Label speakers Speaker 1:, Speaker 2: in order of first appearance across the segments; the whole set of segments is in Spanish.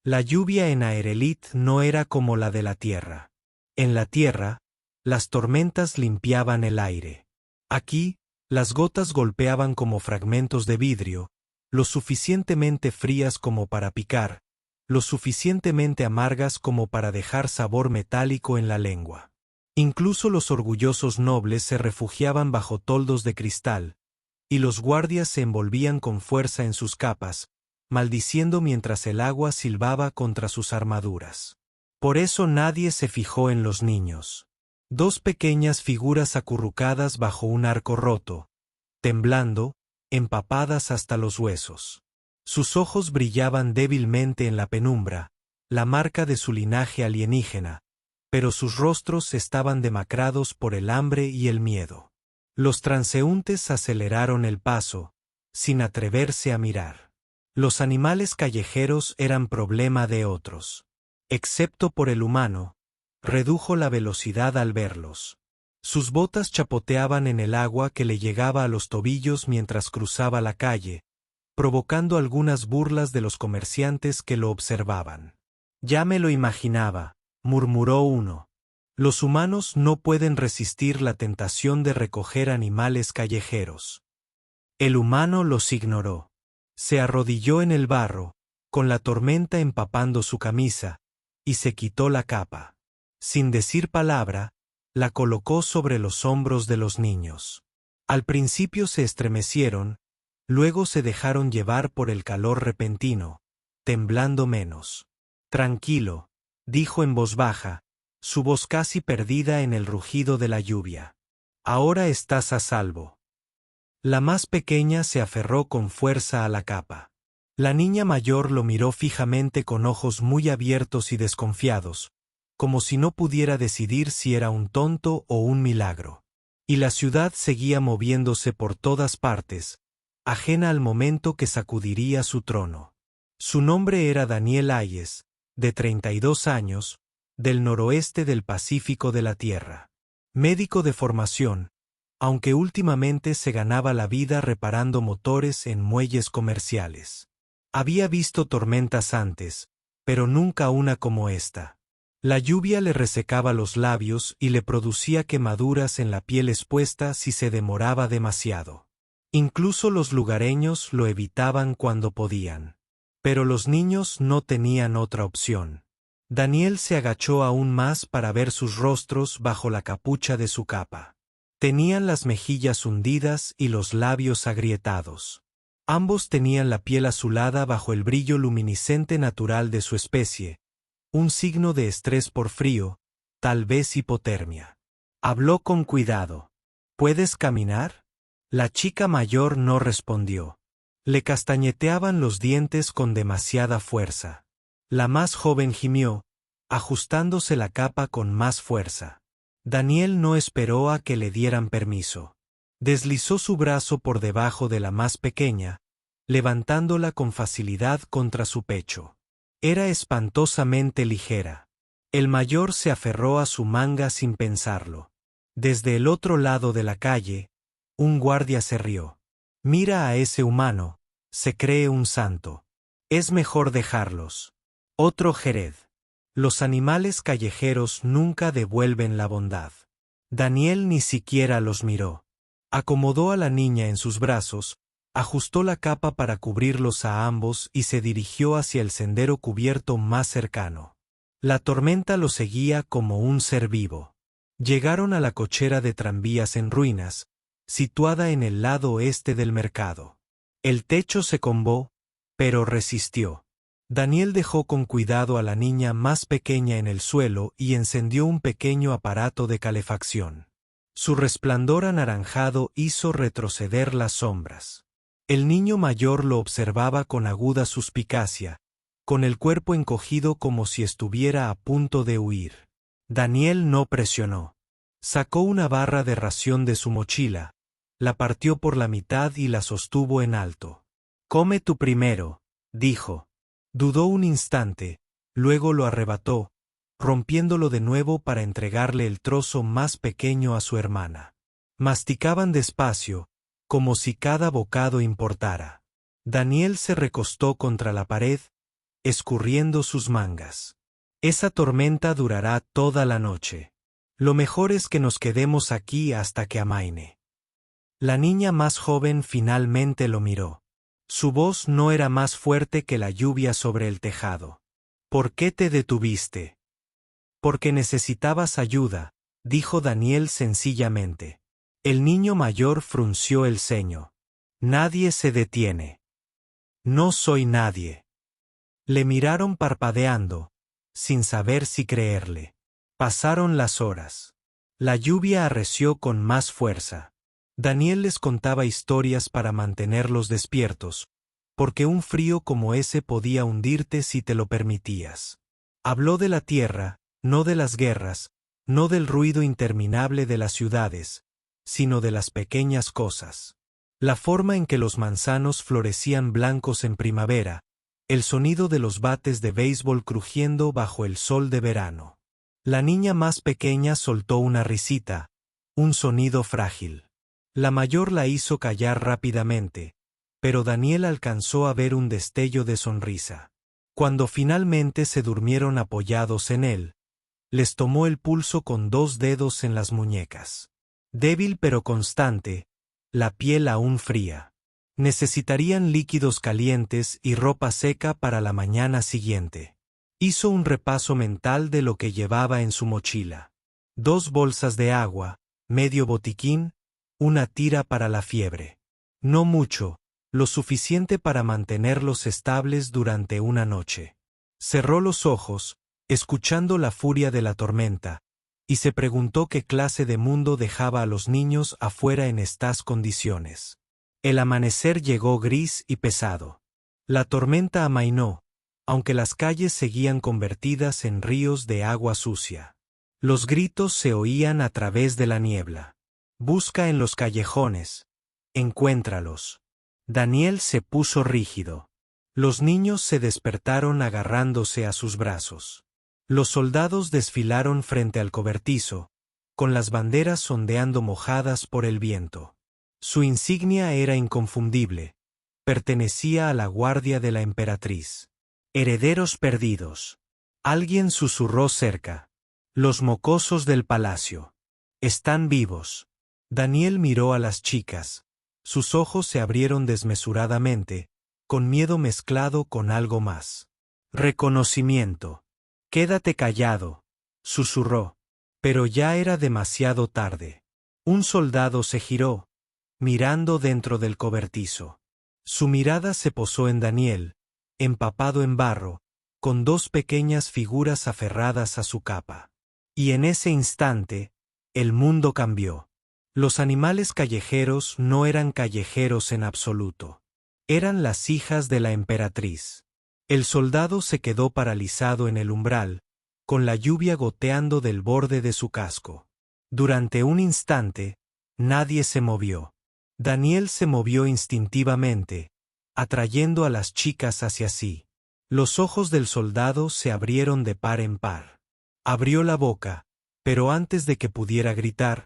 Speaker 1: La lluvia en Aerelit no era como la de la tierra. En la tierra, las tormentas limpiaban el aire. Aquí, las gotas golpeaban como fragmentos de vidrio, lo suficientemente frías como para picar, lo suficientemente amargas como para dejar sabor metálico en la lengua. Incluso los orgullosos nobles se refugiaban bajo toldos de cristal, y los guardias se envolvían con fuerza en sus capas, maldiciendo mientras el agua silbaba contra sus armaduras. Por eso nadie se fijó en los niños. Dos pequeñas figuras acurrucadas bajo un arco roto, temblando, empapadas hasta los huesos. Sus ojos brillaban débilmente en la penumbra, la marca de su linaje alienígena, pero sus rostros estaban demacrados por el hambre y el miedo. Los transeúntes aceleraron el paso, sin atreverse a mirar. Los animales callejeros eran problema de otros. Excepto por el humano, redujo la velocidad al verlos. Sus botas chapoteaban en el agua que le llegaba a los tobillos mientras cruzaba la calle, provocando algunas burlas de los comerciantes que lo observaban. Ya me lo imaginaba, murmuró uno. Los humanos no pueden resistir la tentación de recoger animales callejeros. El humano los ignoró. Se arrodilló en el barro, con la tormenta empapando su camisa, y se quitó la capa. Sin decir palabra, la colocó sobre los hombros de los niños. Al principio se estremecieron, luego se dejaron llevar por el calor repentino, temblando menos. Tranquilo, dijo en voz baja, su voz casi perdida en el rugido de la lluvia. Ahora estás a salvo. La más pequeña se aferró con fuerza a la capa. La niña mayor lo miró fijamente con ojos muy abiertos y desconfiados, como si no pudiera decidir si era un tonto o un milagro. Y la ciudad seguía moviéndose por todas partes, ajena al momento que sacudiría su trono. Su nombre era Daniel Hayes, de 32 años, del noroeste del Pacífico de la Tierra. Médico de formación, aunque últimamente se ganaba la vida reparando motores en muelles comerciales. Había visto tormentas antes, pero nunca una como esta. La lluvia le resecaba los labios y le producía quemaduras en la piel expuesta si se demoraba demasiado. Incluso los lugareños lo evitaban cuando podían. Pero los niños no tenían otra opción. Daniel se agachó aún más para ver sus rostros bajo la capucha de su capa. Tenían las mejillas hundidas y los labios agrietados. Ambos tenían la piel azulada bajo el brillo luminiscente natural de su especie, un signo de estrés por frío, tal vez hipotermia. Habló con cuidado. ¿Puedes caminar? La chica mayor no respondió. Le castañeteaban los dientes con demasiada fuerza. La más joven gimió, ajustándose la capa con más fuerza. Daniel no esperó a que le dieran permiso. Deslizó su brazo por debajo de la más pequeña, levantándola con facilidad contra su pecho. Era espantosamente ligera. El mayor se aferró a su manga sin pensarlo. Desde el otro lado de la calle, un guardia se rió. Mira a ese humano, se cree un santo. Es mejor dejarlos. Otro Jerez. Los animales callejeros nunca devuelven la bondad. Daniel ni siquiera los miró. Acomodó a la niña en sus brazos, ajustó la capa para cubrirlos a ambos y se dirigió hacia el sendero cubierto más cercano. La tormenta lo seguía como un ser vivo. Llegaron a la cochera de tranvías en ruinas, situada en el lado oeste del mercado. El techo se combó, pero resistió. Daniel dejó con cuidado a la niña más pequeña en el suelo y encendió un pequeño aparato de calefacción. Su resplandor anaranjado hizo retroceder las sombras. El niño mayor lo observaba con aguda suspicacia, con el cuerpo encogido como si estuviera a punto de huir. Daniel no presionó. Sacó una barra de ración de su mochila, la partió por la mitad y la sostuvo en alto. «Come tú primero», dijo. Dudó un instante, luego lo arrebató, rompiéndolo de nuevo para entregarle el trozo más pequeño a su hermana. Masticaban despacio, como si cada bocado importara. Daniel se recostó contra la pared, escurriendo sus mangas. Esa tormenta durará toda la noche. Lo mejor es que nos quedemos aquí hasta que amaine. La niña más joven finalmente lo miró. Su voz no era más fuerte que la lluvia sobre el tejado. ¿Por qué te detuviste? Porque necesitabas ayuda, dijo Daniel sencillamente. El niño mayor frunció el ceño. Nadie se detiene. No soy nadie. Le miraron parpadeando, sin saber si creerle. Pasaron las horas. La lluvia arreció con más fuerza. Daniel les contaba historias para mantenerlos despiertos, porque un frío como ese podía hundirte si te lo permitías. Habló de la tierra, no de las guerras, no del ruido interminable de las ciudades, sino de las pequeñas cosas. La forma en que los manzanos florecían blancos en primavera, el sonido de los bates de béisbol crujiendo bajo el sol de verano. La niña más pequeña soltó una risita, un sonido frágil. La mayor la hizo callar rápidamente, pero Daniel alcanzó a ver un destello de sonrisa. Cuando finalmente se durmieron apoyados en él, les tomó el pulso con 2 dedos en las muñecas. Débil pero constante, la piel aún fría. Necesitarían líquidos calientes y ropa seca para la mañana siguiente. Hizo un repaso mental de lo que llevaba en su mochila. 2 bolsas de agua, medio botiquín, una tira para la fiebre. No mucho, lo suficiente para mantenerlos estables durante una noche. Cerró los ojos, escuchando la furia de la tormenta, y se preguntó qué clase de mundo dejaba a los niños afuera en estas condiciones. El amanecer llegó gris y pesado. La tormenta amainó, aunque las calles seguían convertidas en ríos de agua sucia. Los gritos se oían a través de la niebla. Busca en los callejones. Encuéntralos. Daniel se puso rígido. Los niños se despertaron agarrándose a sus brazos. Los soldados desfilaron frente al cobertizo, con las banderas ondeando mojadas por el viento. Su insignia era inconfundible. Pertenecía a la guardia de la emperatriz. Herederos perdidos. Alguien susurró cerca. Los mocosos del palacio. Están vivos. Daniel miró a las chicas. Sus ojos se abrieron desmesuradamente, con miedo mezclado con algo más. Reconocimiento. Quédate callado, susurró. Pero ya era demasiado tarde. Un soldado se giró, mirando dentro del cobertizo. Su mirada se posó en Daniel, empapado en barro, con 2 pequeñas figuras aferradas a su capa. Y en ese instante, el mundo cambió. Los animales callejeros no eran callejeros en absoluto. Eran las hijas de la emperatriz. El soldado se quedó paralizado en el umbral, con la lluvia goteando del borde de su casco. Durante un instante, nadie se movió. Daniel se movió instintivamente, atrayendo a las chicas hacia sí. Los ojos del soldado se abrieron de par en par. Abrió la boca, pero antes de que pudiera gritar,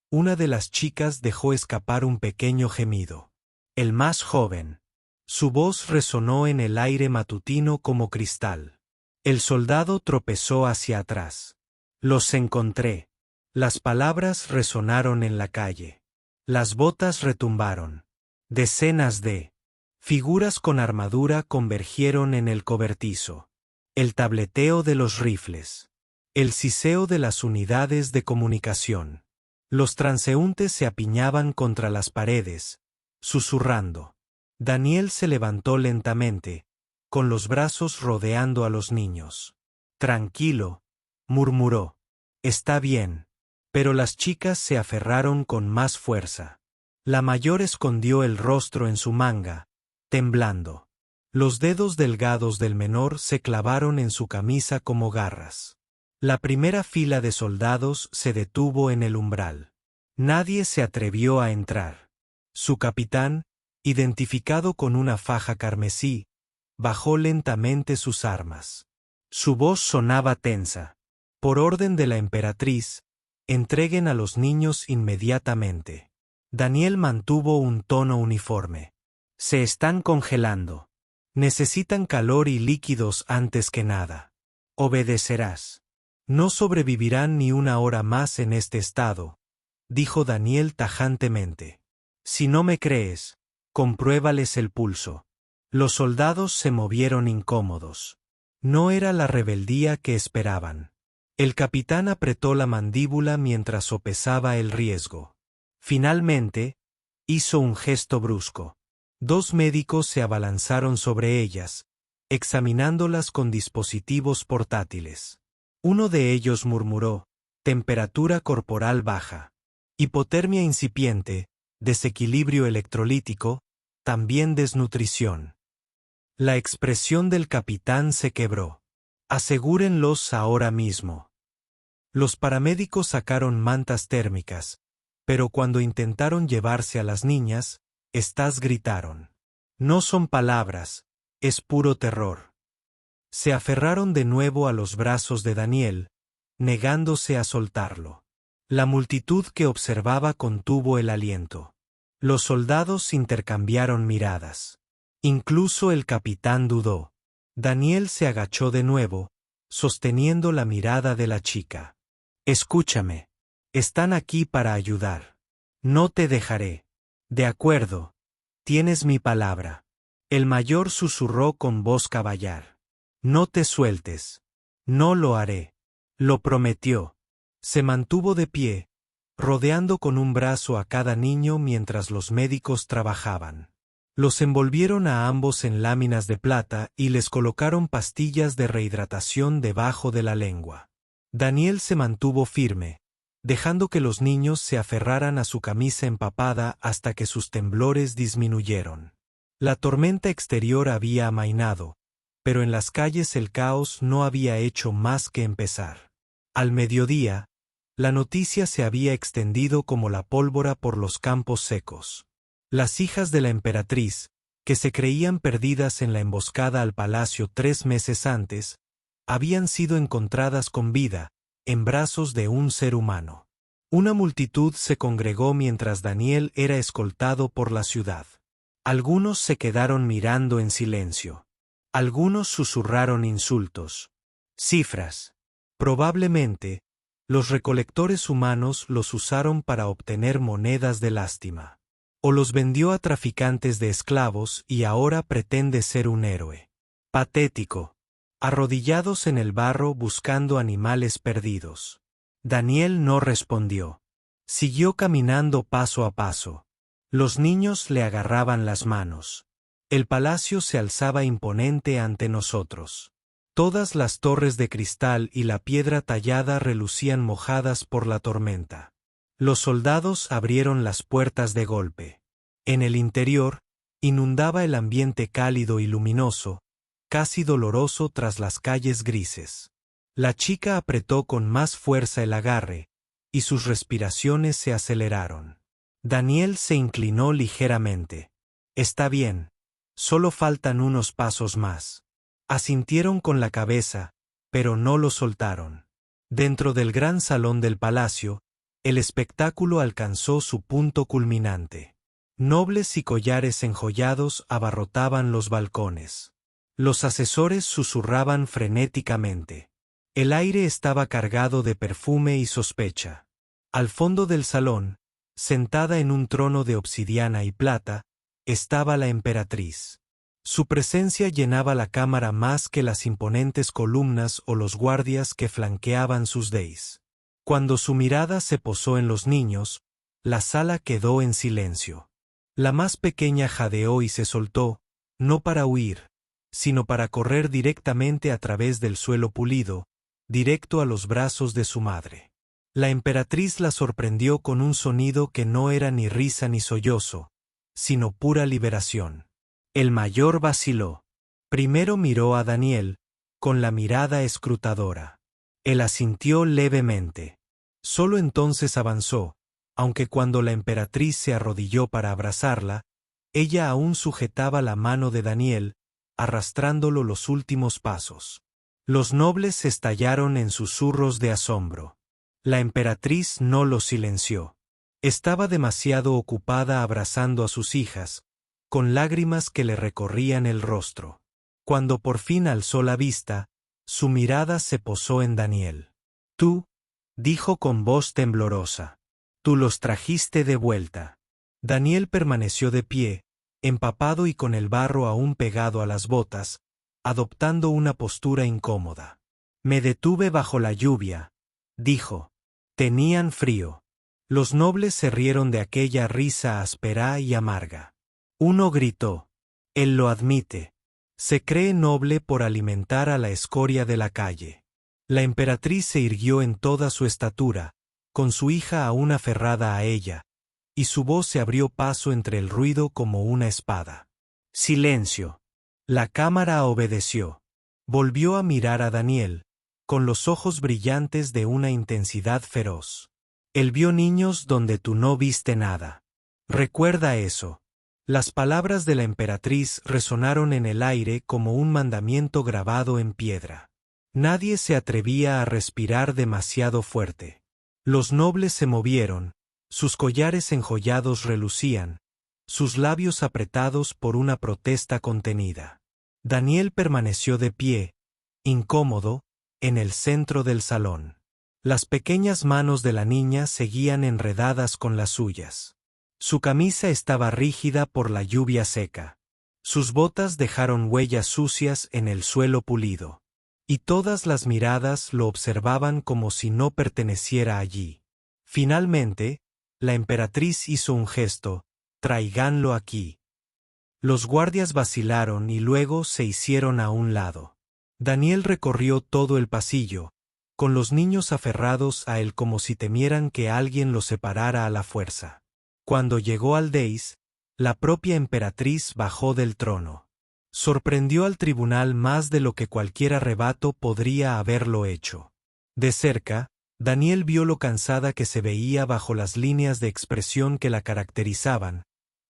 Speaker 1: una de las chicas dejó escapar un pequeño gemido. El más joven. Su voz resonó en el aire matutino como cristal. El soldado tropezó hacia atrás. Los encontré. Las palabras resonaron en la calle. Las botas retumbaron. Decenas de figuras con armadura convergieron en el cobertizo. El tableteo de los rifles. El siseo de las unidades de comunicación. Los transeúntes se apiñaban contra las paredes, susurrando. Daniel se levantó lentamente, con los brazos rodeando a los niños. Tranquilo, murmuró. Está bien. Pero las chicas se aferraron con más fuerza. La mayor escondió el rostro en su manga, temblando. Los dedos delgados del menor se clavaron en su camisa como garras. La primera fila de soldados se detuvo en el umbral. Nadie se atrevió a entrar. Su capitán, identificado con una faja carmesí, bajó lentamente sus armas. Su voz sonaba tensa. Por orden de la emperatriz, entreguen a los niños inmediatamente. Daniel mantuvo un tono uniforme. Se están congelando. Necesitan calor y líquidos antes que nada. Obedecerás. No sobrevivirán ni una hora más en este estado, dijo Daniel tajantemente. Si no me crees, compruébales el pulso. Los soldados se movieron incómodos. No era la rebeldía que esperaban. El capitán apretó la mandíbula mientras sopesaba el riesgo. Finalmente, hizo un gesto brusco. 2 médicos se abalanzaron sobre ellas, examinándolas con dispositivos portátiles. Uno de ellos murmuró: temperatura corporal baja, hipotermia incipiente, desequilibrio electrolítico, también desnutrición. La expresión del capitán se quebró. Asegúrenlos ahora mismo. Los paramédicos sacaron mantas térmicas, pero cuando intentaron llevarse a las niñas, éstas gritaron. No son palabras, es puro terror. Se aferraron de nuevo a los brazos de Daniel, negándose a soltarlo. La multitud que observaba contuvo el aliento. Los soldados intercambiaron miradas. Incluso el capitán dudó. Daniel se agachó de nuevo, sosteniendo la mirada de la chica. Escúchame. Están aquí para ayudar. No te dejaré. De acuerdo. Tienes mi palabra. El mayor susurró con voz caballar. No te sueltes. No lo haré. Lo prometió. Se mantuvo de pie, rodeando con un brazo a cada niño mientras los médicos trabajaban. Los envolvieron a ambos en láminas de plata y les colocaron pastillas de rehidratación debajo de la lengua. Daniel se mantuvo firme, dejando que los niños se aferraran a su camisa empapada hasta que sus temblores disminuyeron. La tormenta exterior había amainado, pero en las calles el caos no había hecho más que empezar. Al mediodía, la noticia se había extendido como la pólvora por los campos secos. Las hijas de la emperatriz, que se creían perdidas en la emboscada al palacio 3 meses antes, habían sido encontradas con vida, en brazos de un ser humano. Una multitud se congregó mientras Daniel era escoltado por la ciudad. Algunos se quedaron mirando en silencio. Algunos susurraron insultos. Cifras. Probablemente, los recolectores humanos los usaron para obtener monedas de lástima. O los vendió a traficantes de esclavos y ahora pretende ser un héroe. Patético. Arrodillados en el barro buscando animales perdidos. Daniel no respondió. Siguió caminando paso a paso. Los niños le agarraban las manos. El palacio se alzaba imponente ante nosotros. Todas las torres de cristal y la piedra tallada relucían mojadas por la tormenta. Los soldados abrieron las puertas de golpe. En el interior, inundaba el ambiente cálido y luminoso, casi doloroso tras las calles grises. La chica apretó con más fuerza el agarre, y sus respiraciones se aceleraron. Daniel se inclinó ligeramente. Está bien, solo faltan unos pasos más. Asintieron con la cabeza, pero no lo soltaron. Dentro del gran salón del palacio, el espectáculo alcanzó su punto culminante. Nobles y collares enjollados abarrotaban los balcones. Los asesores susurraban frenéticamente. El aire estaba cargado de perfume y sospecha. Al fondo del salón, sentada en un trono de obsidiana y plata, estaba la emperatriz. Su presencia llenaba la cámara más que las imponentes columnas o los guardias que flanqueaban sus deis. Cuando su mirada se posó en los niños, la sala quedó en silencio. La más pequeña jadeó y se soltó, no para huir, sino para correr directamente a través del suelo pulido, directo a los brazos de su madre. La emperatriz la sorprendió con un sonido que no era ni risa ni sollozo, sino pura liberación. El mayor vaciló. Primero miró a Daniel, con la mirada escrutadora. Él asintió levemente. Solo entonces avanzó, aunque cuando la emperatriz se arrodilló para abrazarla, ella aún sujetaba la mano de Daniel, arrastrándolo los últimos pasos. Los nobles estallaron en susurros de asombro. La emperatriz no los silenció. Estaba demasiado ocupada abrazando a sus hijas, con lágrimas que le recorrían el rostro. Cuando por fin alzó la vista, su mirada se posó en Daniel. Tú, dijo con voz temblorosa. Tú los trajiste de vuelta. Daniel permaneció de pie, empapado y con el barro aún pegado a las botas, adoptando una postura incómoda. Me detuve bajo la lluvia, dijo. Tenían frío. Los nobles se rieron de aquella risa áspera y amarga. Uno gritó. Él lo admite. Se cree noble por alimentar a la escoria de la calle. La emperatriz se irguió en toda su estatura, con su hija aún aferrada a ella, y su voz se abrió paso entre el ruido como una espada. Silencio. La cámara obedeció. Volvió a mirar a Daniel, con los ojos brillantes de una intensidad feroz. Él vio niños donde tú no viste nada. Recuerda eso. Las palabras de la emperatriz resonaron en el aire como un mandamiento grabado en piedra. Nadie se atrevía a respirar demasiado fuerte. Los nobles se movieron, sus collares enjollados relucían, sus labios apretados por una protesta contenida. Daniel permaneció de pie, incómodo, en el centro del salón. Las pequeñas manos de la niña seguían enredadas con las suyas. Su camisa estaba rígida por la lluvia seca. Sus botas dejaron huellas sucias en el suelo pulido. Y todas las miradas lo observaban como si no perteneciera allí. Finalmente, la emperatriz hizo un gesto: «Tráiganlo aquí». Los guardias vacilaron y luego se hicieron a un lado. Daniel recorrió todo el pasillo, con los niños aferrados a él como si temieran que alguien los separara a la fuerza. Cuando llegó al dais, la propia emperatriz bajó del trono. Sorprendió al tribunal más de lo que cualquier arrebato podría haberlo hecho. De cerca, Daniel vio lo cansada que se veía bajo las líneas de expresión que la caracterizaban,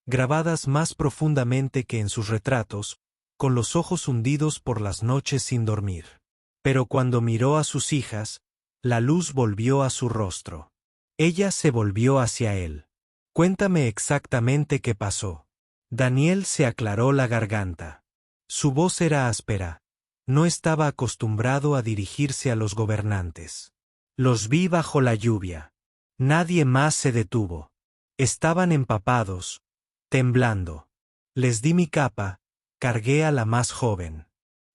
Speaker 1: grabadas más profundamente que en sus retratos, con los ojos hundidos por las noches sin dormir. Pero cuando miró a sus hijas, la luz volvió a su rostro. Ella se volvió hacia él. Cuéntame exactamente qué pasó. Daniel se aclaró la garganta. Su voz era áspera. No estaba acostumbrado a dirigirse a los gobernantes. Los vi bajo la lluvia. Nadie más se detuvo. Estaban empapados, temblando. Les di mi capa, cargué a la más joven.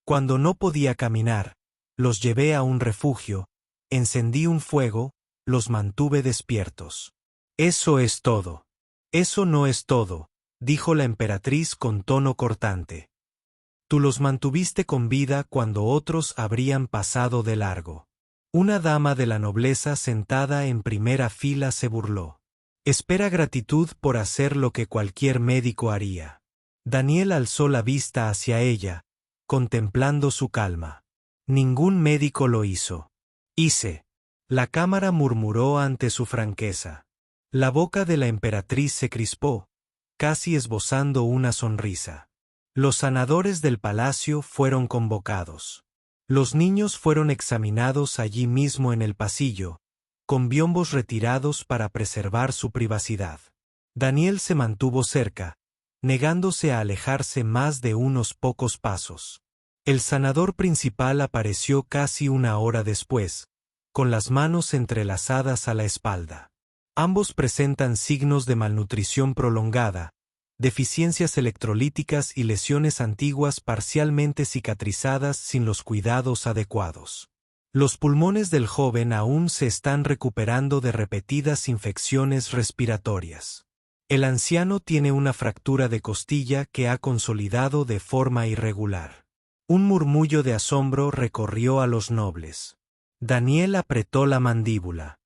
Speaker 1: Cuando no podía caminar, los llevé a un refugio, encendí un fuego, los mantuve despiertos. Eso es todo. Eso no es todo, dijo la emperatriz con tono cortante. Tú los mantuviste con vida cuando otros habrían pasado de largo. Una dama de la nobleza sentada en primera fila se burló. Espera gratitud por hacer lo que cualquier médico haría. Daniel alzó la vista hacia ella, contemplando su calma. Ningún médico lo hizo. Hice. La cámara murmuró ante su franqueza. La boca de la emperatriz se crispó, casi esbozando una sonrisa. Los sanadores del palacio fueron convocados. Los niños fueron examinados allí mismo en el pasillo, con biombos retirados para preservar su privacidad. Daniel se mantuvo cerca, negándose a alejarse más de unos pocos pasos. El sanador principal apareció casi una hora después, con las manos entrelazadas a la espalda. Ambos presentan signos de malnutrición prolongada, deficiencias electrolíticas y lesiones antiguas parcialmente cicatrizadas sin los cuidados adecuados. Los pulmones del joven aún se están recuperando de repetidas infecciones respiratorias. El anciano tiene una fractura de costilla que ha consolidado de forma irregular. Un murmullo de asombro recorrió a los nobles. Daniel apretó la mandíbula.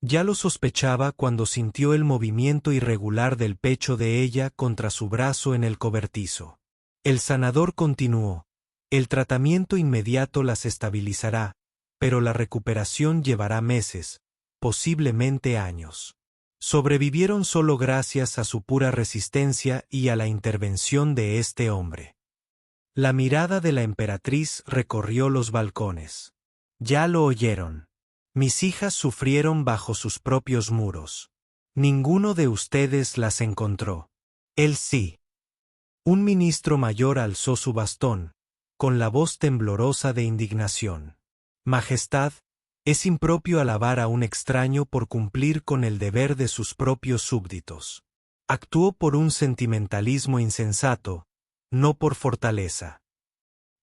Speaker 1: Ya lo sospechaba cuando sintió el movimiento irregular del pecho de ella contra su brazo en el cobertizo. El sanador continuó. El tratamiento inmediato las estabilizará, pero la recuperación llevará meses, posiblemente años. Sobrevivieron solo gracias a su pura resistencia y a la intervención de este hombre. La mirada de la emperatriz recorrió los balcones. Ya lo oyeron. Mis hijas sufrieron bajo sus propios muros. Ninguno de ustedes las encontró. Él sí. Un ministro mayor alzó su bastón, con la voz temblorosa de indignación. Majestad, es impropio alabar a un extraño por cumplir con el deber de sus propios súbditos. Actuó por un sentimentalismo insensato, no por fortaleza.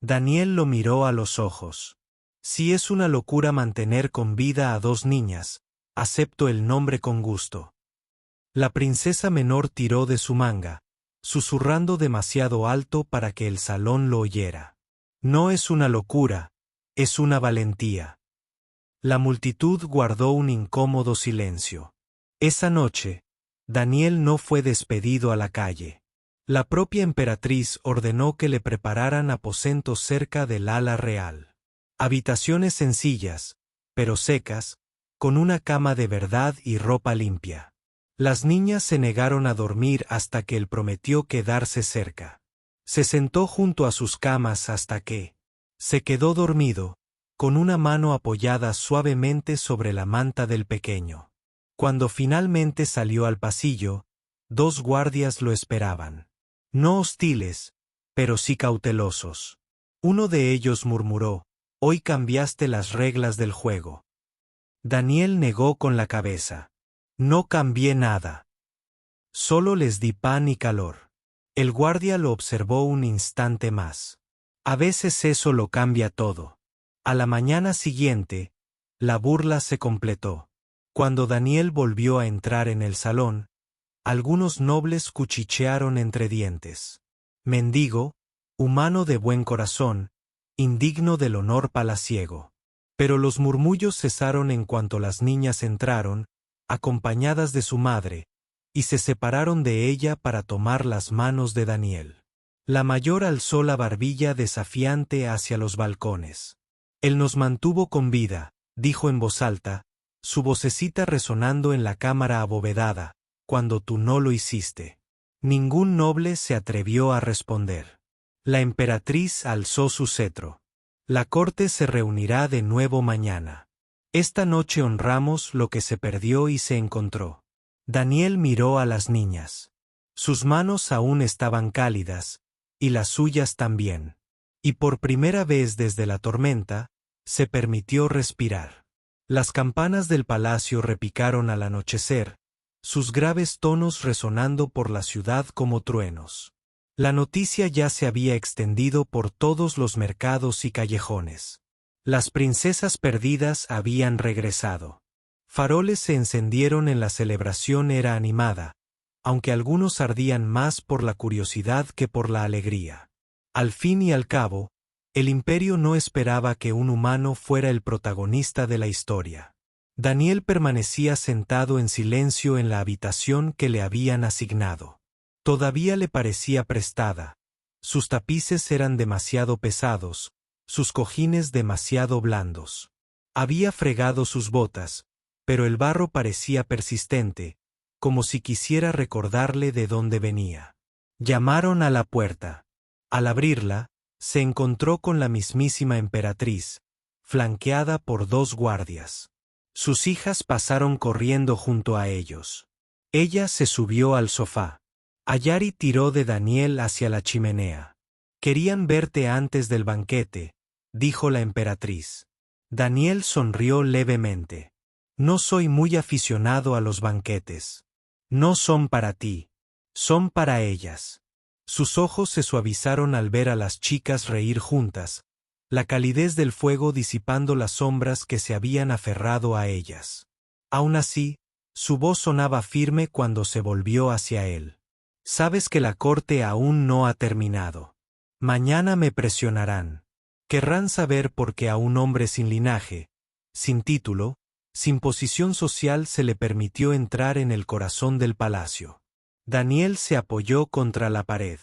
Speaker 1: Daniel lo miró a los ojos. Si es una locura mantener con vida a 2 niñas, acepto el nombre con gusto. La princesa menor tiró de su manga, susurrando demasiado alto para que el salón lo oyera. No es una locura, es una valentía. La multitud guardó un incómodo silencio. Esa noche, Daniel no fue despedido a la calle. La propia emperatriz ordenó que le prepararan aposentos cerca del ala real. Habitaciones sencillas, pero secas, con una cama de verdad y ropa limpia. Las niñas se negaron a dormir hasta que él prometió quedarse cerca. Se sentó junto a sus camas hasta que se quedó dormido, con una mano apoyada suavemente sobre la manta del pequeño. Cuando finalmente salió al pasillo, 2 guardias lo esperaban. No hostiles, pero sí cautelosos. Uno de ellos murmuró: «Hoy cambiaste las reglas del juego». Daniel negó con la cabeza. «No cambié nada. Solo les di pan y calor». El guardia lo observó un instante más. A veces eso lo cambia todo. A la mañana siguiente, la burla se completó. Cuando Daniel volvió a entrar en el salón, algunos nobles cuchichearon entre dientes. Mendigo, humano de buen corazón, indigno del honor palaciego. Pero los murmullos cesaron en cuanto las niñas entraron, acompañadas de su madre, y se separaron de ella para tomar las manos de Daniel. La mayor alzó la barbilla desafiante hacia los balcones. «Él nos mantuvo con vida», dijo en voz alta, su vocecita resonando en la cámara abovedada, «cuando tú no lo hiciste». Ningún noble se atrevió a responder. La emperatriz alzó su cetro. «La corte se reunirá de nuevo mañana. Esta noche honramos lo que se perdió y se encontró». Daniel miró a las niñas. Sus manos aún estaban cálidas, y las suyas también. Y por primera vez desde la tormenta, se permitió respirar. Las campanas del palacio repicaron al anochecer, sus graves tonos resonando por la ciudad como truenos. La noticia ya se había extendido por todos los mercados y callejones. Las princesas perdidas habían regresado. Faroles se encendieron en la celebración era animada, aunque algunos ardían más por la curiosidad que por la alegría. Al fin y al cabo, el imperio no esperaba que un humano fuera el protagonista de la historia. Daniel permanecía sentado en silencio en la habitación que le habían asignado. Todavía le parecía prestada. Sus tapices eran demasiado pesados, sus cojines demasiado blandos. Había fregado sus botas, pero el barro parecía persistente, como si quisiera recordarle de dónde venía. Llamaron a la puerta. Al abrirla, se encontró con la mismísima emperatriz, flanqueada por 2 guardias. Sus hijas pasaron corriendo junto a ellos. Ella se subió al sofá. Ayari tiró de Daniel hacia la chimenea. «Querían verte antes del banquete», dijo la emperatriz. Daniel sonrió levemente. «No soy muy aficionado a los banquetes. No son para ti. Son para ellas». Sus ojos se suavizaron al ver a las chicas reír juntas, la calidez del fuego disipando las sombras que se habían aferrado a ellas. Aún así, su voz sonaba firme cuando se volvió hacia él. «Sabes que la corte aún no ha terminado. Mañana me presionarán. Querrán saber por qué a un hombre sin linaje, sin título, sin posición social se le permitió entrar en el corazón del palacio». Daniel se apoyó contra la pared.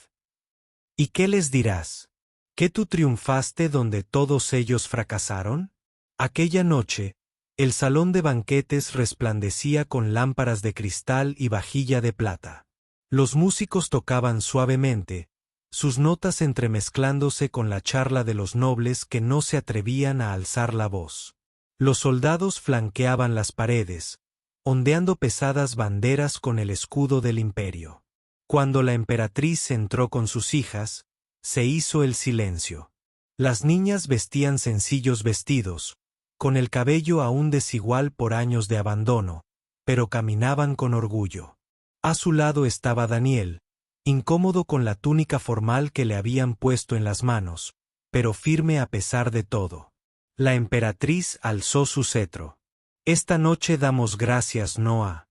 Speaker 1: «¿Y qué les dirás? ¿Que tú triunfaste donde todos ellos fracasaron?» Aquella noche, el salón de banquetes resplandecía con lámparas de cristal y vajilla de plata. Los músicos tocaban suavemente, sus notas entremezclándose con la charla de los nobles que no se atrevían a alzar la voz. Los soldados flanqueaban las paredes, ondeando pesadas banderas con el escudo del imperio. Cuando la emperatriz entró con sus hijas, se hizo el silencio. Las niñas vestían sencillos vestidos, con el cabello aún desigual por años de abandono, pero caminaban con orgullo. A su lado estaba Daniel, incómodo con la túnica formal que le habían puesto en las manos, pero firme a pesar de todo. La emperatriz alzó su cetro. Esta noche damos gracias no a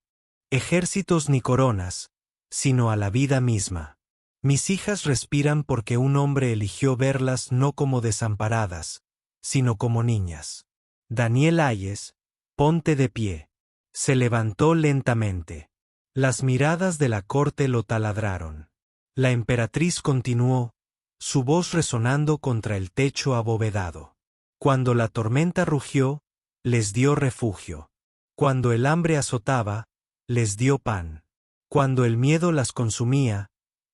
Speaker 1: ejércitos ni coronas, sino a la vida misma. Mis hijas respiran porque un hombre eligió verlas no como desamparadas, sino como niñas. Daniel Hayes, ponte de pie. Se levantó lentamente. Las miradas de la corte lo taladraron. La emperatriz continuó, su voz resonando contra el techo abovedado. Cuando la tormenta rugió, les dio refugio. Cuando el hambre azotaba, les dio pan. Cuando el miedo las consumía,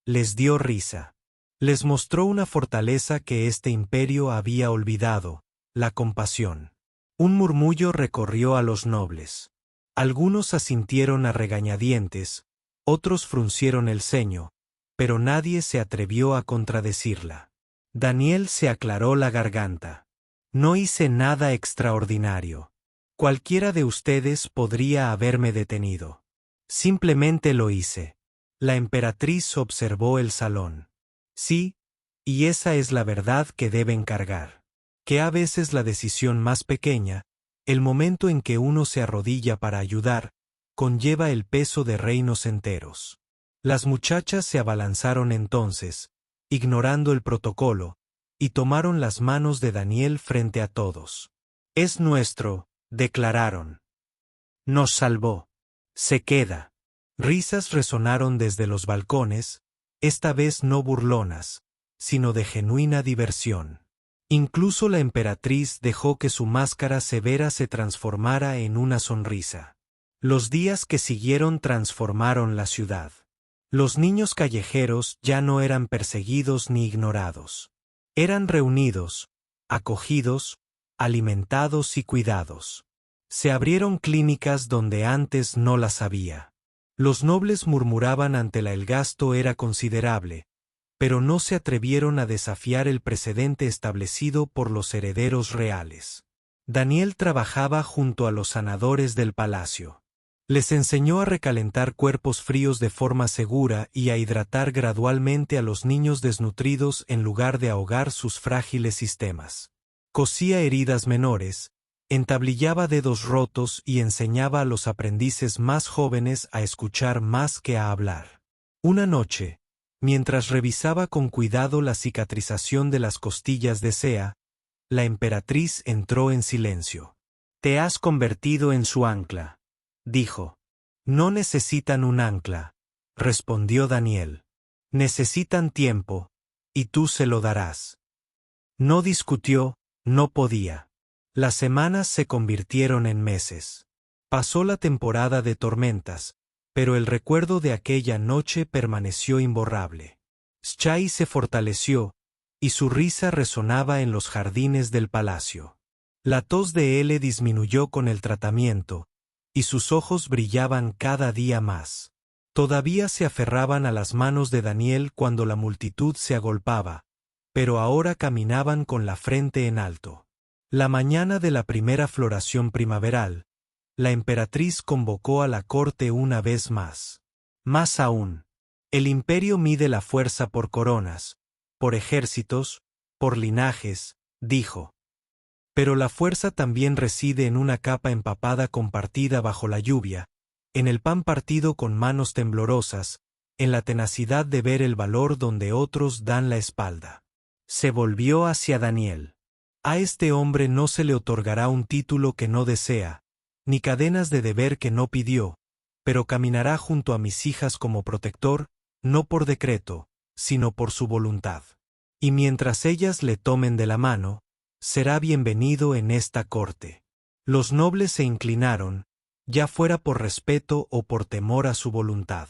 Speaker 1: les dio risa. Les mostró una fortaleza que este imperio había olvidado, la compasión. Un murmullo recorrió a los nobles. Algunos asintieron a regañadientes, otros fruncieron el ceño, pero nadie se atrevió a contradecirla. Daniel se aclaró la garganta. No hice nada extraordinario. Cualquiera de ustedes podría haberme detenido. Simplemente lo hice. La emperatriz observó el salón. Sí, y esa es la verdad que deben cargar. Que a veces la decisión más pequeña, el momento en que uno se arrodilla para ayudar, conlleva el peso de reinos enteros. Las muchachas se abalanzaron entonces, ignorando el protocolo, y tomaron las manos de Daniel frente a todos. Es nuestro, declararon. Nos salvó. Se queda. Risas resonaron desde los balcones, esta vez no burlonas, sino de genuina diversión. Incluso la emperatriz dejó que su máscara severa se transformara en una sonrisa. Los días que siguieron transformaron la ciudad. Los niños callejeros ya no eran perseguidos ni ignorados. Eran reunidos, acogidos, alimentados y cuidados. Se abrieron clínicas donde antes no las había. Los nobles murmuraban ante el gasto era considerable, pero no se atrevieron a desafiar el precedente establecido por los herederos reales. Daniel trabajaba junto a los sanadores del palacio. Les enseñó a recalentar cuerpos fríos de forma segura y a hidratar gradualmente a los niños desnutridos en lugar de ahogar sus frágiles sistemas. Cosía heridas menores, entablillaba dedos rotos y enseñaba a los aprendices más jóvenes a escuchar más que a hablar. Una noche, mientras revisaba con cuidado la cicatrización de las costillas de Sea, la emperatriz entró en silencio. Te has convertido en su ancla, dijo. No necesitan un ancla, respondió Daniel. Necesitan tiempo, y tú se lo darás. No discutió, no podía. Las semanas se convirtieron en meses. Pasó la temporada de tormentas, pero el recuerdo de aquella noche permaneció imborrable. Schai se fortaleció, y su risa resonaba en los jardines del palacio. La tos de él disminuyó con el tratamiento, y sus ojos brillaban cada día más. Todavía se aferraban a las manos de Daniel cuando la multitud se agolpaba, pero ahora caminaban con la frente en alto. La mañana de la primera floración primaveral, la emperatriz convocó a la corte una vez más. Más aún, el imperio mide la fuerza por coronas, por ejércitos, por linajes, dijo. Pero la fuerza también reside en una capa empapada compartida bajo la lluvia, en el pan partido con manos temblorosas, en la tenacidad de ver el valor donde otros dan la espalda. Se volvió hacia Daniel. A este hombre no se le otorgará un título que no desea, ni cadenas de deber que no pidió, pero caminará junto a mis hijas como protector, no por decreto, sino por su voluntad. Y mientras ellas le tomen de la mano, será bienvenido en esta corte. Los nobles se inclinaron, ya fuera por respeto o por temor a su voluntad.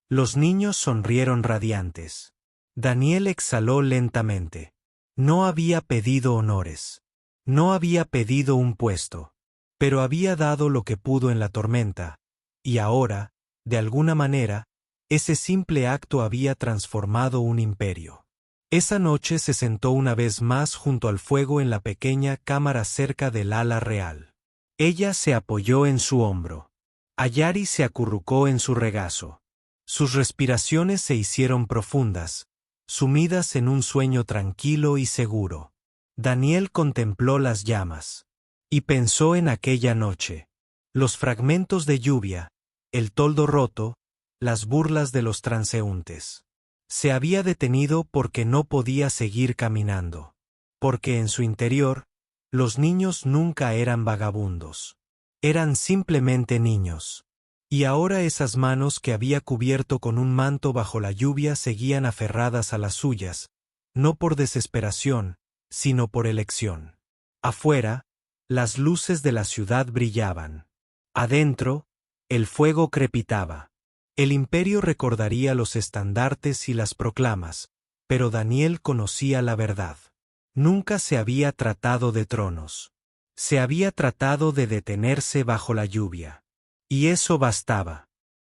Speaker 1: Los niños sonrieron radiantes. Daniel exhaló lentamente. No había pedido honores. No había pedido un puesto. Pero había dado lo que pudo en la tormenta, y ahora, de alguna manera, ese simple acto había transformado un imperio. Esa noche se sentó una vez más junto al fuego en la pequeña cámara cerca del ala real. Ella se apoyó en su hombro. Ayari se acurrucó en su regazo. Sus respiraciones se hicieron profundas, sumidas en un sueño tranquilo y seguro. Daniel contempló las llamas. Y pensó en aquella noche. Los fragmentos de lluvia, el toldo roto, las burlas de los transeúntes. Se había detenido porque no podía seguir caminando. Porque en su interior, los niños nunca eran vagabundos. Eran simplemente niños. Y ahora esas manos que había cubierto con un manto bajo la lluvia seguían aferradas a las suyas, no por desesperación, sino por elección. Afuera, las luces de la ciudad brillaban. Adentro, el fuego crepitaba. El imperio recordaría los estandartes y las proclamas, pero Daniel conocía la verdad. Nunca se había tratado de tronos. Se había tratado de detenerse bajo la lluvia. Y eso bastaba.